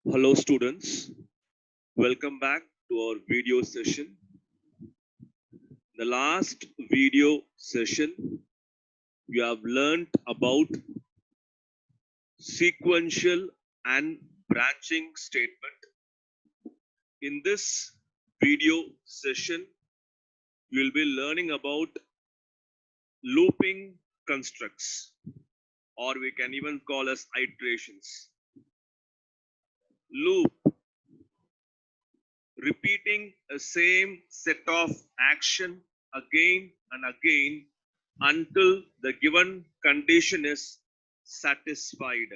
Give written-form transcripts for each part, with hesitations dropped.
Hello students, welcome back to our video session. The last video session you have learned about sequential and branching statement. In this video session you will be learning about looping constructs, or we can even call as iterations. Loop, repeating a same set of action again and again until the given condition is satisfied.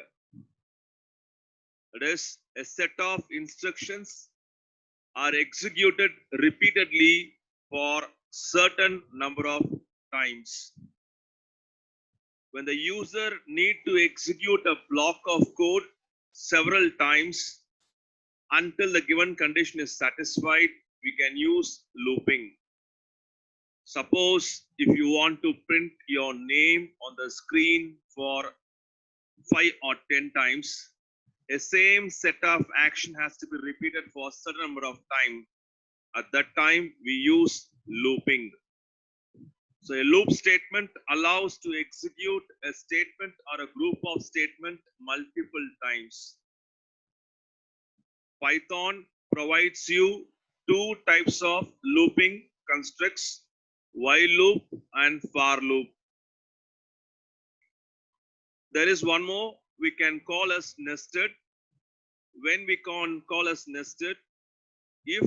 That is, a set of instructions are executed repeatedly for certain number of times. When the user need to execute a block of code several times until the given condition is satisfied, we can use looping. Suppose if you want to print your name on the screen for 5 or 10 times, a same set of action has to be repeated for a certain number of time. At that time, we use looping. So a loop statement allows to execute a statement or a group of statement multiple times. Python provides you two types of looping constructs, while loop and for loop. There is one more we can call as nested. When we can call as nested, if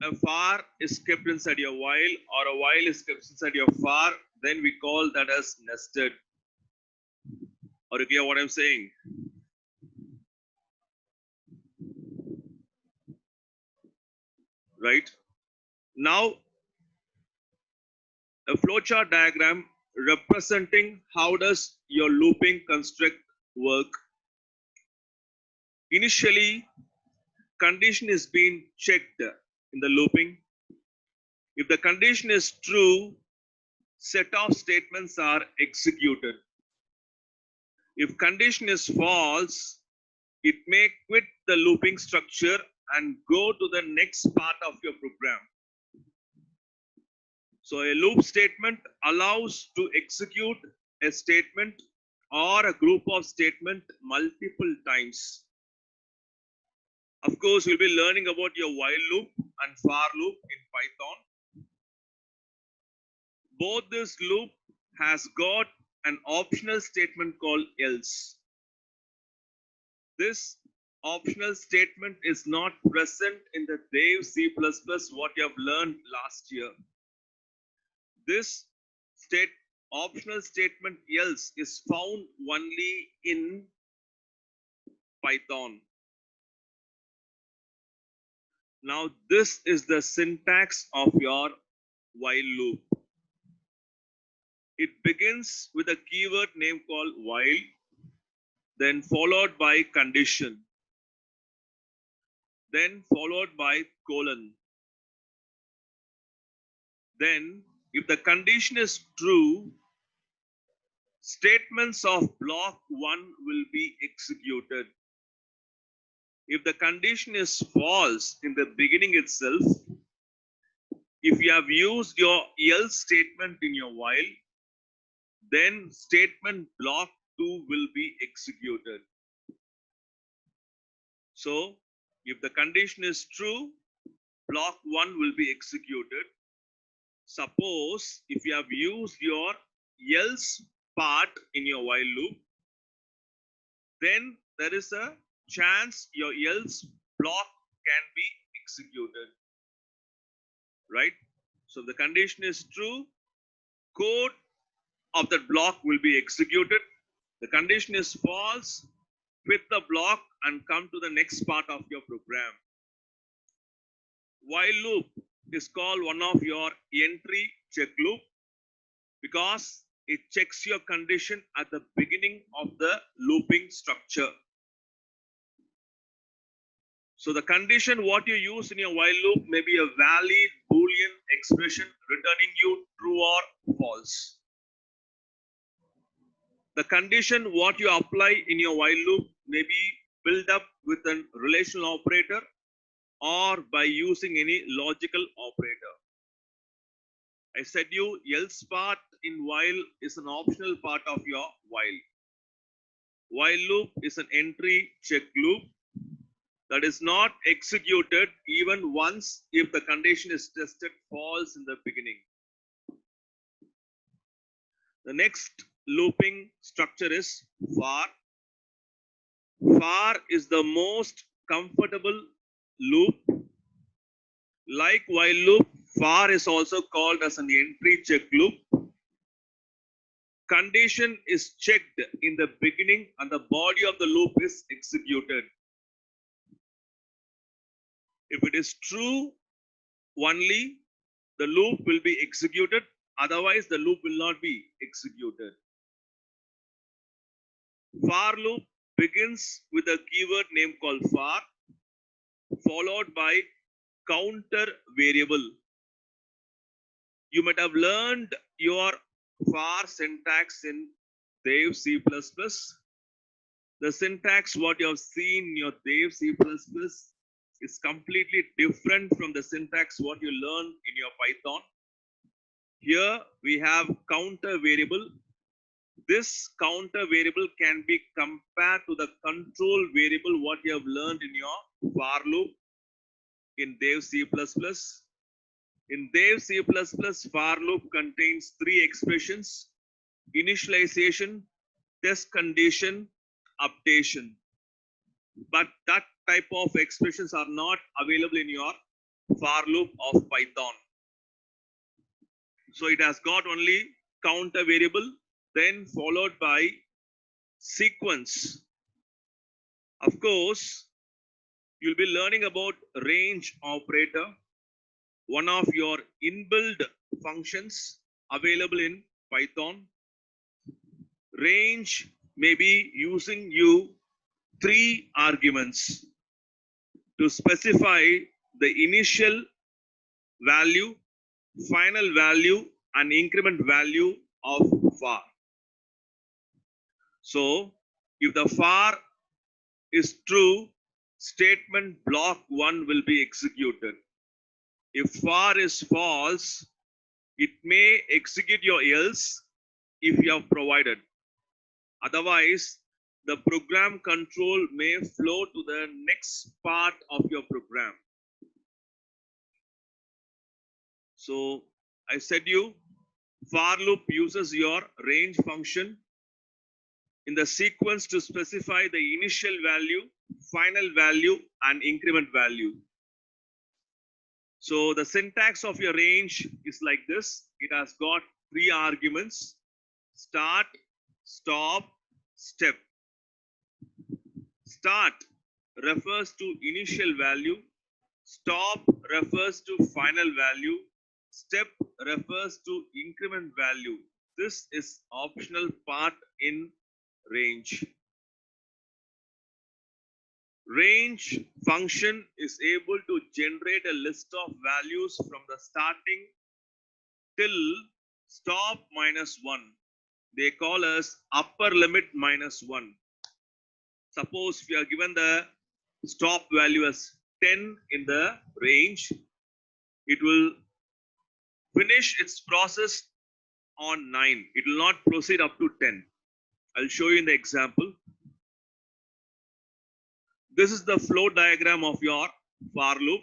a for is kept inside your while or a while is kept inside your for, then we call that as nested. Or you get what I'm saying? Right? Now, a flowchart diagram representing how does your looping construct work. Initially, condition is being checked in the looping. If the condition is true, set of statements are executed. If condition is false, it may quit the looping structure and go to the next part of your program. So a loop statement allows to execute a statement or a group of statement multiple times. Of course, you'll be learning about your while loop and for loop in Python. Both this loop has got an optional statement called else. This optional statement is not present in the Dave C++ what you have learned last year. This optional statement else is found only in Python. Now this is the syntax of your while loop. It begins with a keyword name called while, then followed by condition, then followed by colon. Then, if the condition is true, statements of block 1 will be executed. If the condition is false in the beginning itself, if you have used your else statement in your while, then statement block 2 will be executed. So, if the condition is true, block 1 will be executed. Suppose if you have used your else part in your while loop, then there is a chance your else block can be executed. Right? So the condition is true, code of that block will be executed. The condition is false, quit the block and come to the next part of your program. While loop is called one of your entry check loop because it checks your condition at the beginning of the looping structure. So the condition what you use in your while loop may be a valid Boolean expression returning you true or false. The condition what you apply in your while loop may be built up with a relational operator or by using any logical operator. I said you else part in while is an optional part of your while. While loop is an entry check loop that is not executed even once if the condition is tested false in the beginning. The next looping structure is for. For is the most comfortable loop. Like while loop, for is also called as an entry check loop. Condition is checked in the beginning and the body of the loop is executed. If it is true only, the loop will be executed. Otherwise, the loop will not be executed. For loop begins with a keyword name called for, followed by counter variable. You might have learned your for syntax in Dev C++. The syntax what you have seen in your Dev C++ is completely different from the syntax what you learn in your Python. Here we have counter variable. This counter variable can be compared to the control variable what you have learned in your for loop in Dev C++. In Dev C++, for loop contains three expressions: initialization, test condition, updation. But that type of expressions are not available in your for loop of Python. So it has got only counter variable, then followed by sequence. Of course, you'll be learning about range operator, one of your inbuilt functions available in Python. Range may be using you three arguments to specify the initial value, final value, and increment value of for. So, if the for is true, statement block 1 will be executed. If for is false, it may execute your else if you have provided. Otherwise, the program control may flow to the next part of your program. So I said you, for loop uses your range function in the sequence to specify the initial value, final value, and increment value. So the syntax of your range is like this. It has got three arguments: start, stop, step. Start refers to initial value, stop refers to final value, step refers to increment value. This is optional part in range. Range function is able to generate a list of values from the starting till stop minus 1. They call us upper limit minus 1. Suppose we are given the stop value as 10 in the range, it will finish its process on 9. It will not proceed up to 10. I'll show you in the example. This is the flow diagram of your for loop.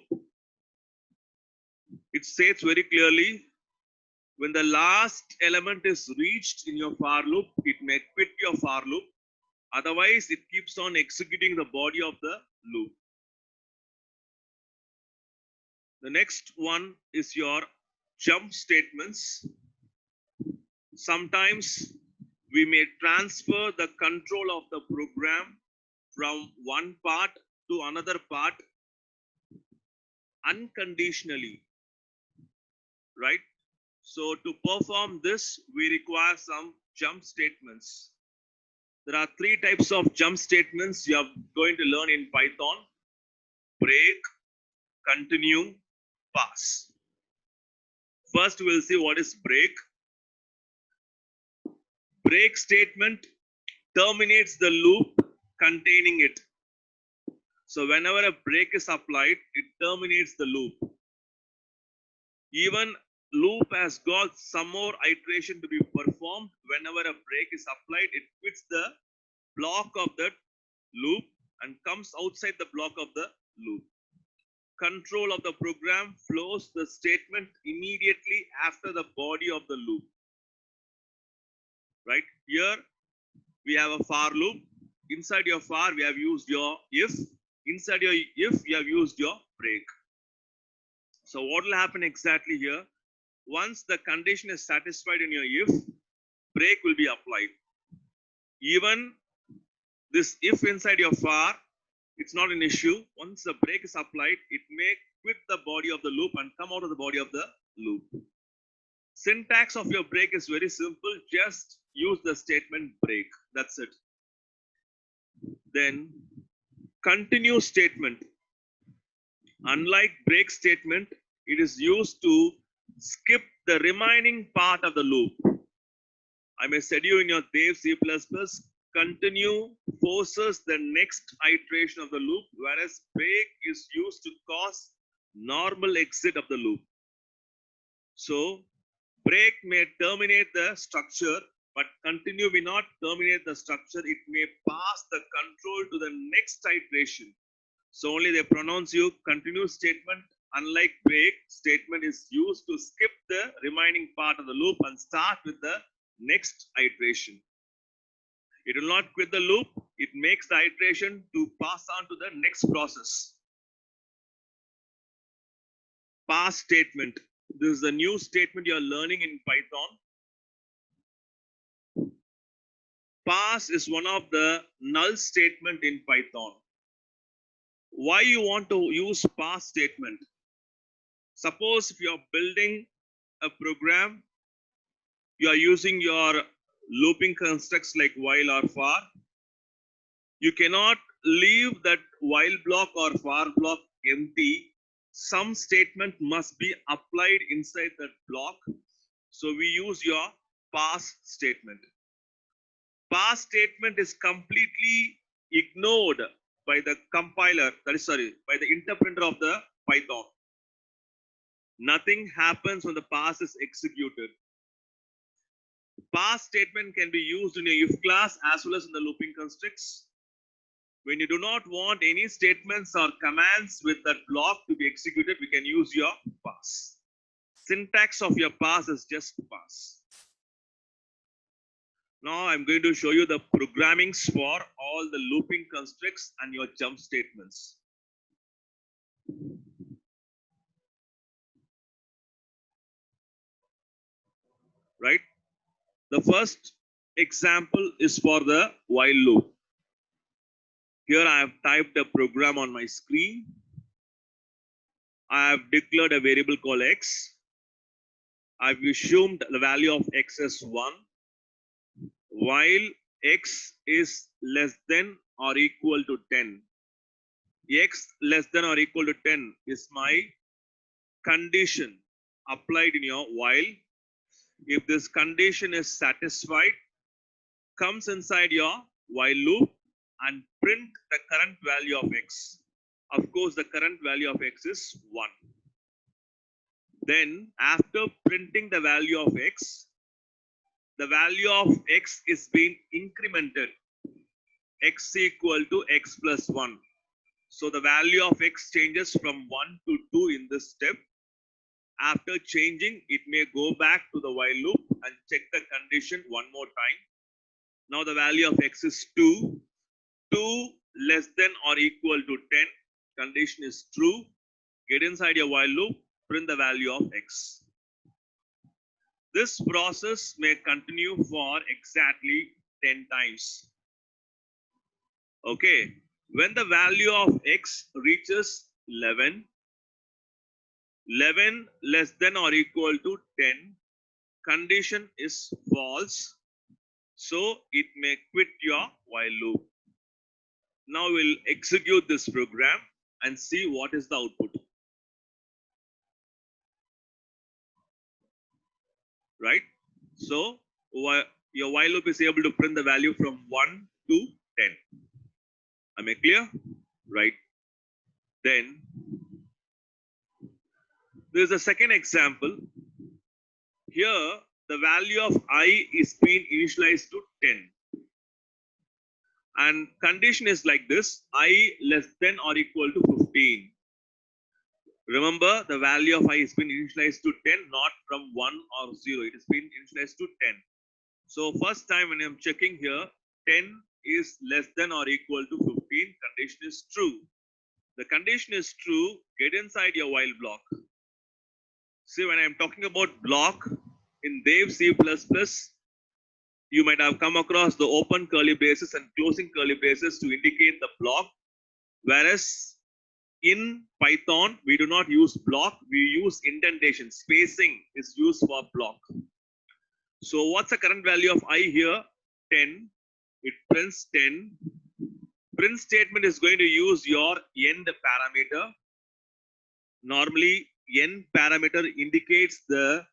It states very clearly, when the last element is reached in your for loop, it may quit your for loop. Otherwise, it keeps on executing the body of the loop. The next one is your jump statements. Sometimes we may transfer the control of the program from one part to another part unconditionally, right? So to perform this, we require some jump statements. There are three types of jump statements you are going to learn in Python: break, continue, pass. First, we'll see what is break. Break statement terminates the loop containing it. So whenever a break is applied, it terminates the loop. Even loop has got some more iteration to be performed. Whenever a break is applied, it quits the block of that loop and comes outside the block of the loop. Control of the program flows the statement immediately after the body of the loop. Right here, we have a for loop. Inside your for, we have used your if. Inside your if, you have used your break. So what will happen exactly here? Once the condition is satisfied in your if, break will be applied. Even this if inside your for, it's not an issue. Once the break is applied, it may quit the body of the loop and come out of the body of the loop. Syntax of your break is very simple. Just use the statement break. That's it. Then continue statement. Unlike break statement, it is used to skip the remaining part of the loop. I may said you in your Dev C++, continue forces the next iteration of the loop, whereas break is used to cause normal exit of the loop. So break may terminate the structure, but continue may not terminate the structure. It may pass the control to the next iteration. So only they pronounce you continue statement. Unlike break, statement is used to skip the remaining part of the loop and start with the next iteration. It will not quit the loop. It makes the iteration to pass on to the next process. Pass statement. This is a new statement you are learning in Python. Pass is one of the null statement in Python. Why you want to use pass statement? Suppose if you are building a program, you are using your looping constructs like while or for. You cannot leave that while block or for block empty. Some statement must be applied inside that block. So we use your pass statement. Pass statement is completely ignored by the compiler, by the interpreter of the Python. Nothing happens when the pass is executed. Pass statement can be used in a if class as well as in the looping constructs. When you do not want any statements or commands with that block to be executed, we can use your pass. Syntax of your pass is just pass. Now I'm going to show you the programmings for all the looping constructs and your jump statements. Right? The first example is for the while loop. Here I have typed a program on my screen. I have declared a variable called x. I've assumed the value of x as 1. While x is less than or equal to 10. X less than or equal to 10 is my condition applied in your while. If this condition is satisfied, comes inside your while loop and print the current value of x. Of course, the current value of x is 1. Then, after printing the value of x, the value of x is being incremented. X equal to x plus 1. So the value of x changes from 1 to 2 in this step. After changing, it may go back to the while loop and check the condition one more time. Now the value of x is 2. 2 less than or equal to 10. Condition is true. Get inside your while loop, print the value of x. This process may continue for exactly 10 times. Okay. When the value of x reaches 11, 11 less than or equal to 10, condition is false. So it may quit your while loop. Now we'll execute this program and see what is the output. Right? So your while loop is able to print the value from 1 to 10. Am I clear? Right. Then there is a second example. Here, the value of I is being initialized to 10. And condition is like this, I less than or equal to 15. Remember, the value of I is been initialized to 10, not from 1 or 0. It has been initialized to 10. So first time when I'm checking here, 10 is less than or equal to 15. Condition is true. The condition is true. Get inside your while block. See, when I'm talking about block in Dev C++, you might have come across the open curly braces and closing curly braces to indicate the block. Whereas in Python, we do not use block, we use indentation. Spacing is used for block. So what's the current value of I here? 10. It prints 10. Print statement is going to use your end parameter. Normally, end parameter indicates the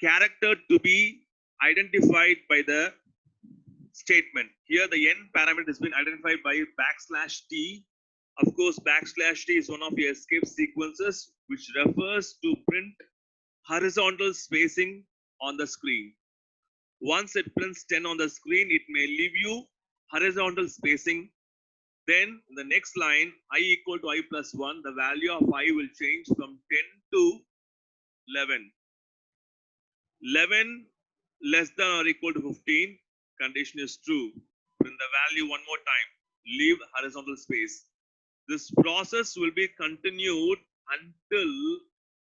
character to be identified by the statement. Here, the end parameter has been identified by \t. Of course, \t is one of your escape sequences, which refers to print horizontal spacing on the screen. Once it prints 10 on the screen, it may leave you horizontal spacing. Then the next line, I equal to I plus 1, the value of I will change from 10 to 11. 11 less than or equal to 15, condition is true. Print the value one more time, leave horizontal space. This process will be continued until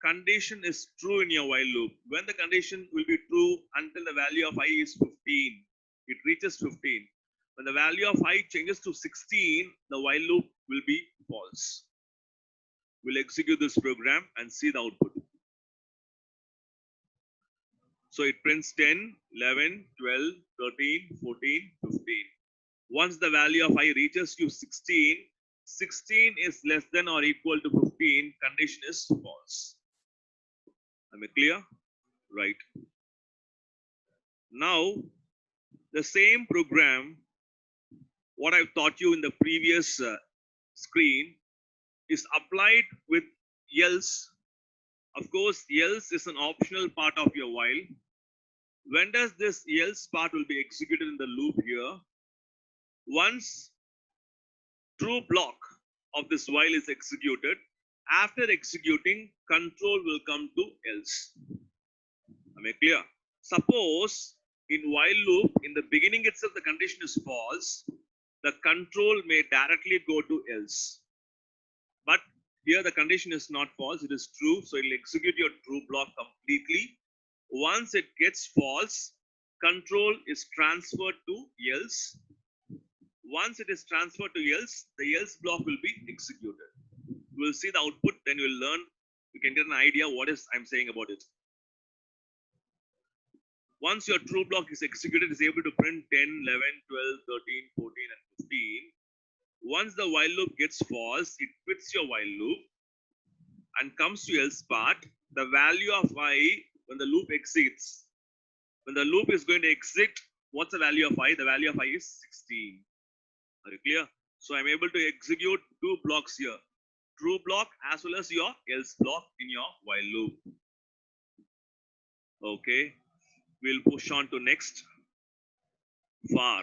condition is true in your while loop. When the condition will be true until the value of I is 15, it reaches 15. When the value of I changes to 16, the while loop will be false. We'll execute this program and see the output. So it prints 10, 11, 12, 13, 14, 15. Once the value of I reaches to 16, 16 is less than or equal to 15, condition is false. Am I clear? Right. Now, the same program, what I've taught you in the previous screen, is applied with else. Of course, else is an optional part of your while. When does this else part will be executed in the loop here? Once true block of this while is executed, after executing, control will come to else. Am I clear? Suppose in while loop, in the beginning itself, the condition is false, the control may directly go to else. But here the condition is not false, it is true. So it will execute your true block completely. Once it gets false, control is transferred to else. Once it is transferred to else, the else block will be executed. You will see the output, then you will learn, you can get an idea what is I'm saying about it. Once your true block is executed, it is able to print 10, 11, 12, 13, 14, and 15. Once the while loop gets false, it quits your while loop and comes to else part. The value of I, when the loop exits, when the loop is going to exit, what's the value of I? The value of I is 16. Are you clear? So I'm able to execute two blocks here. True block as well as your else block in your while loop. Okay. We'll push on to next. For.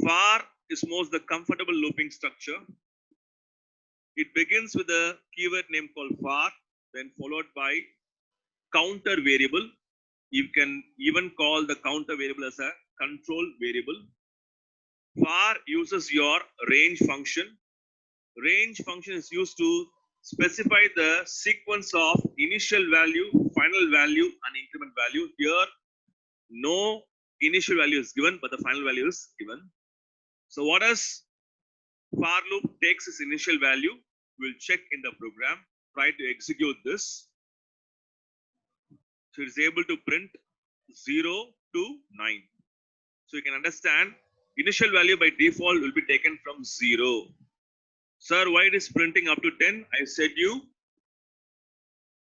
For is most the comfortable looping structure. It begins with a keyword name called for, then followed by counter variable. You can even call the counter variable as a control variable. For uses your range function. Range function is used to specify the sequence of initial value, final value, and increment value. Here, no initial value is given, but the final value is given. So what does for loop takes its initial value? We'll check in the program. Try to execute this. So it is able to print 0 to 9. So you can understand initial value by default will be taken from 0. Sir, why it is printing up to 10? I said you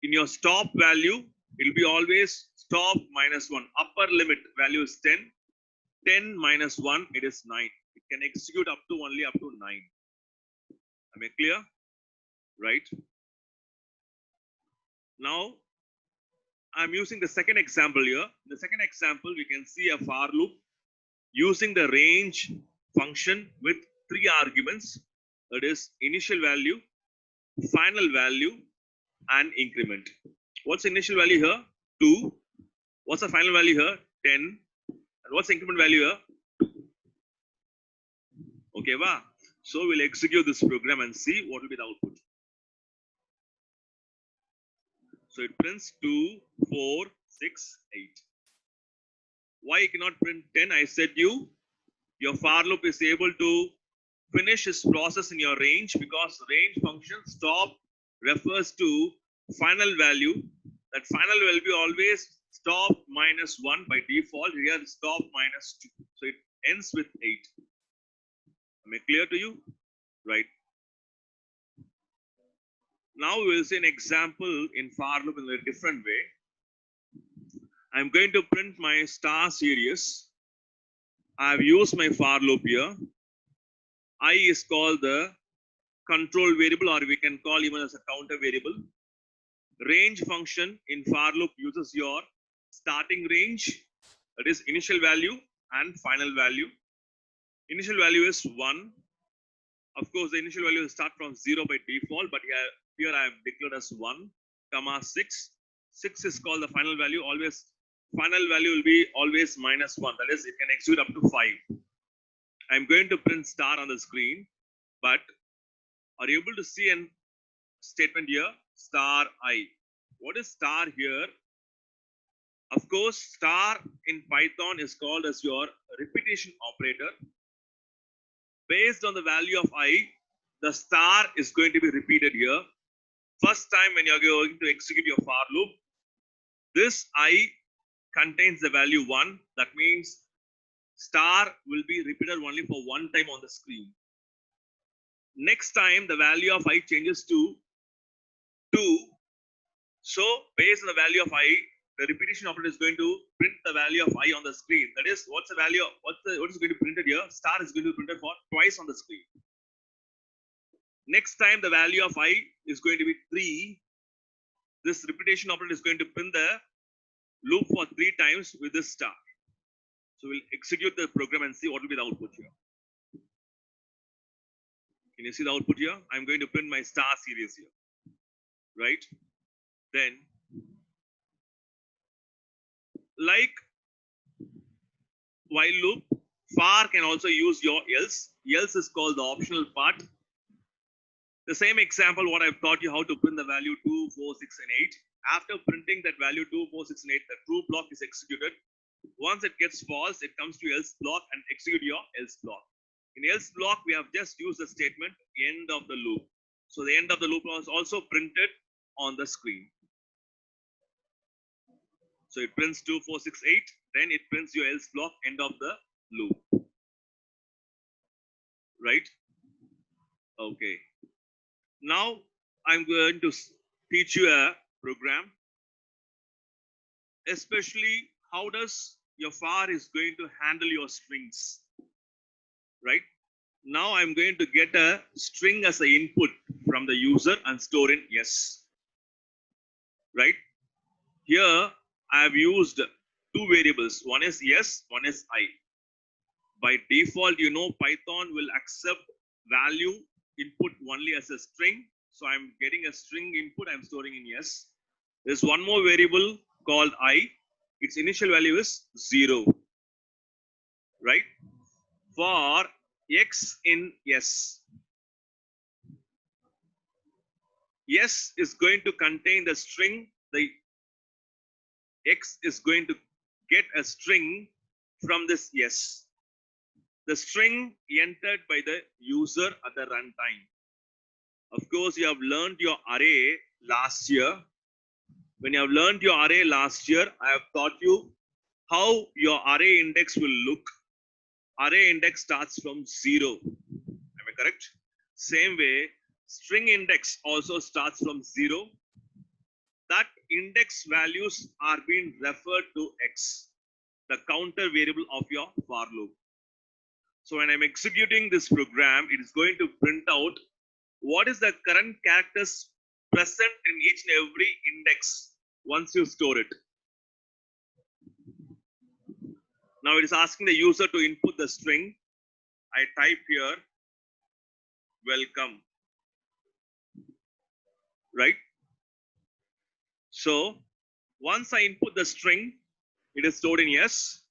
in your stop value, it will be always stop minus 1. Upper limit value is 10. 10 minus 1, it is 9. It can execute up to only up to 9. Am I clear? Right. Now I'm using the second example here. In the second example, we can see a for loop using the range function with three arguments. That is initial value, final value, and increment. What's the initial value here? 2. What's the final value here? 10. And what's the increment value here? Okay, wow. So we'll execute this program and see what will be the output. So it prints 2, 4, 6, 8. Why you cannot print 10? I said your for loop is able to finish its process in your range because range function stop refers to final value. That final will be always stop minus 1 by default. Here stop minus 2. So it ends with 8. Am I clear to you? Right. Now we will see an example in for loop in a different way. I'm going to print my star series. I have used my for loop here. I is called the control variable, or we can call even as a counter variable. Range function in for loop uses your starting range, that is initial value and final value. Initial value is 1. Of course, the initial value will start from 0 by default, but here I have declared as 1, comma 6. 6 is called the final value. Always final value will be always minus 1. That is, it can execute up to 5. I'm going to print star on the screen, but are you able to see a statement here? Star I. What is star here? Of course, star in Python is called as your repetition operator. Based on the value of I, the star is going to be repeated here. First time when you're going to execute your for loop, this I contains the value 1. That means star will be repeated only for one time on the screen. Next time, the value of I changes to 2. So, based on the value of I, the repetition operator is going to print the value of I on the screen. That is, what's the value of what is going to be printed here? Star is going to be printed for twice on the screen. Next time, the value of I is going to be 3. This repetition operator is going to print the loop for 3 times with this star. So we'll execute the program and see what will be the output here. Can you see the output here? I'm going to print my star series here. Right? Then, like while loop, for can also use your else. Else is called the optional part. The same example, what I've taught you how to print the value 2, 4, 6, and 8. After printing that value 2, 4, 6, and 8, the true block is executed. Once it gets false, it comes to else block and execute your else block. In else block, we have just used the statement end of the loop. So the end of the loop was also printed on the screen. So it prints 2, 4, 6, 8. Then it prints your else block, end of the loop. Right? Okay. Now I'm going to teach you a program, especially how does your for is going to handle your strings. Right? Now I'm going to get a string as an input from the user and store in yes. Right? Here I have used 2 variables. One is yes, one is I. By default, you know Python will accept value input only as a string. So I'm getting a string input, I'm storing in yes. There's one more variable called I. Its initial value is 0. Right? For x in yes. Yes is going to contain the string. The x is going to get a string from this yes. The string entered by the user at the runtime. Of course, you have learned your array last year. When you have learned your array last year, I have taught you how your array index will look. Array index starts from 0. Am I correct? Same way, string index also starts from 0. That index values are being referred to x, the counter variable of your for loop. So when I'm executing this program, it is going to print out what is the current characters present in each and every index once you store it. Now it is asking the user to input the string. I type here welcome, right? So once I input the string, it is stored in S.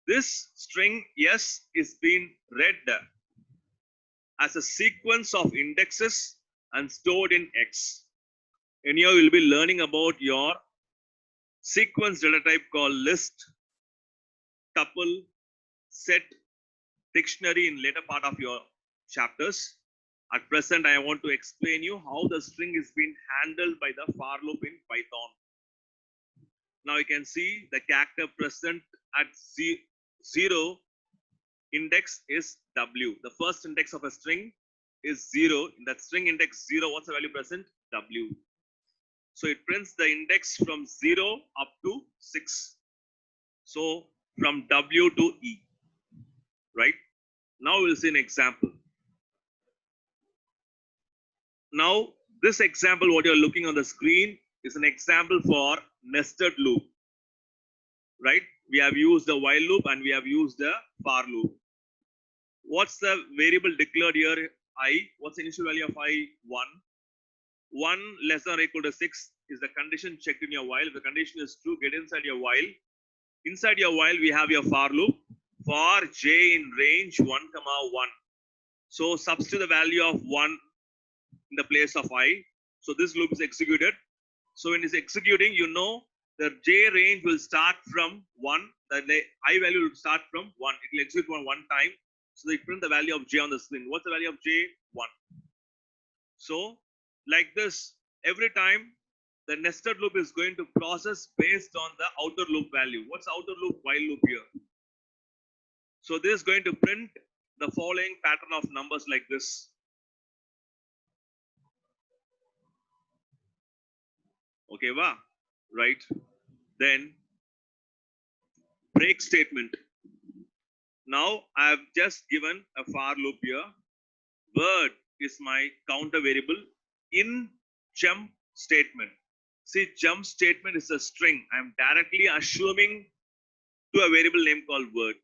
This string S is being read as a sequence of indexes and stored in X. And here you will be learning about your sequence data type called list, tuple, set, dictionary in later part of your chapters. At present, I want to explain you how the string is being handled by the for loop in Python. Now you can see the character present at 0 index is W. The first index of a string is 0. In that string index 0, what's the value present? W. So it prints the index from 0 up to 6. So from W to E, right? Now we'll see an example. Now this example, what you're looking on the screen, is an example for nested loop, right? We have used the while loop and we have used the for loop. What's the variable declared here? I. What's the initial value of I? 1. 1 less than or equal to 6 is the condition checked in your while. If the condition is true, get inside your while. Inside your while, we have your for loop. For j in range 1, 1. So substitute the value of 1 in the place of I. So this loop is executed. So when it's executing, you know the j range will start from 1. The I value will start from 1. It will execute one time. So they print the value of j on the screen. What's the value of j? 1. So like this, every time the nested loop is going to process based on the outer loop value. What's outer loop? While loop here. So this is going to print the following pattern of numbers like this. Okay, wow, right? Then break statement. Now I have just given a for loop here. Word is my counter variable in jump statement. See, jump statement is a string. I am directly assuming to a variable name called word.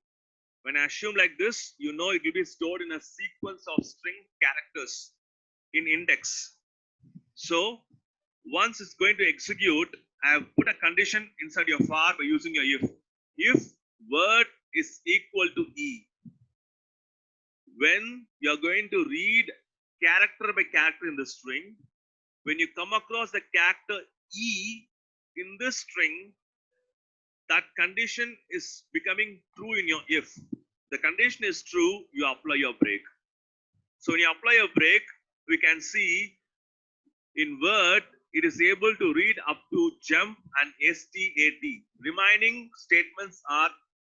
When I assume like this, you know it will be stored in a sequence of string characters in index. So once it's going to execute, I have put a condition inside your for by using your if. If word is equal to E, when you're going to read character by character in the string, when you come across the character E in this string, that condition is becoming true in your if. The condition is true, you apply your break. So when you apply a break, we can see in word, it is able to read up to jump and stat.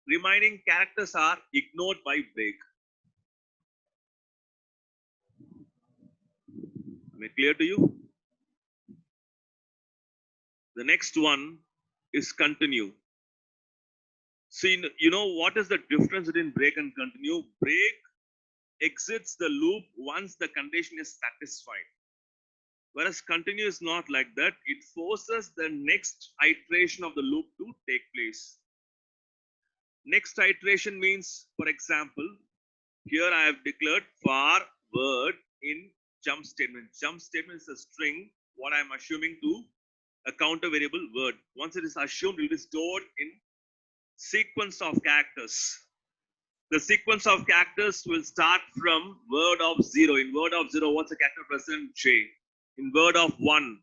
Remaining characters are ignored by break. Am I clear to you? The next one is continue. See, you know what is the difference between break and continue? Break exits the loop once the condition is satisfied. Whereas continue is not like that. It forces the next iteration of the loop to take place. Next iteration means, for example, here I have declared for word in jump statement. Jump statement is a string, what I am assuming to a counter variable word. Once it is assumed, it will be stored in sequence of characters. The sequence of characters will start from word of 0. In word of 0, what's the character present? J. In word of 1,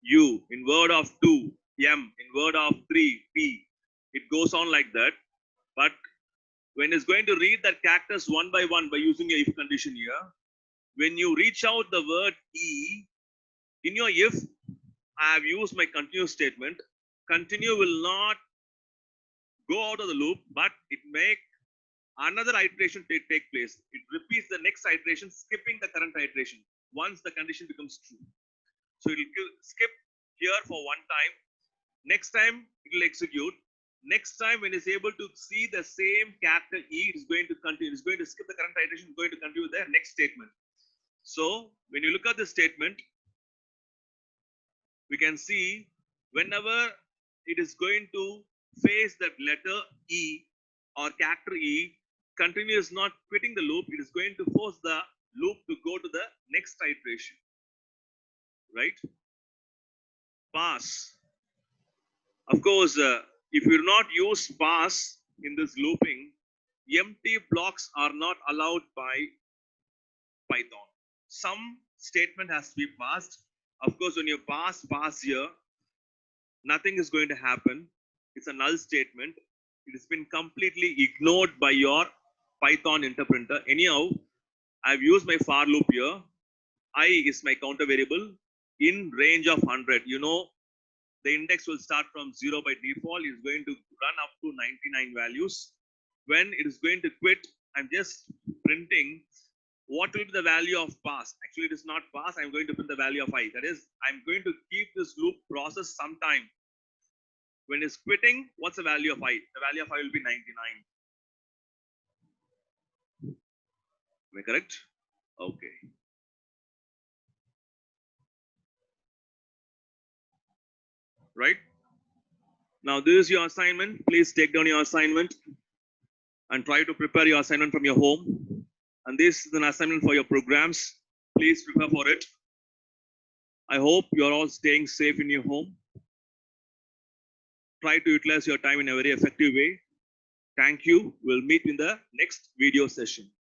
U. In word of 2, M. In word of 3, P. It goes on like that. But when it's going to read that characters one by using your if condition here, when you reach out the word E, in your if, I have used my continue statement. Continue will not go out of the loop, but it make another iteration take place. It repeats the next iteration, skipping the current iteration once the condition becomes true. So it will skip here for one time. Next time it will execute. Next time when it's able to see the same character E, it is going to continue. It's going to skip the current iteration, going to continue the next statement. So when you look at this statement, we can see whenever it is going to face that letter E or character E, continue is not quitting the loop, it is going to force the loop to go to the next iteration, right? Pass. Of course, if you do not use pass in this looping, empty blocks are not allowed by Python. Some statement has to be passed. Of course, when you pass here, nothing is going to happen. It's a null statement. It has been completely ignored by your Python interpreter. Anyhow, I've used my for loop here. I is my counter variable in range of 100. You know, the index will start from 0 by default. It's going to run up to 99 values. When it is going to quit, I'm just printing what will be the value of pass. Actually, it is not pass. I'm going to print the value of I. That is, I'm going to keep this loop process sometime. When it's quitting, what's the value of I? The value of I will be 99. Am I correct? Okay. Right? Now, this is your assignment. Please take down your assignment and try to prepare your assignment from your home. And this is an assignment for your programs. Please prepare for it. I hope you are all staying safe in your home. Try to utilize your time in a very effective way. Thank you. We'll meet in the next video session.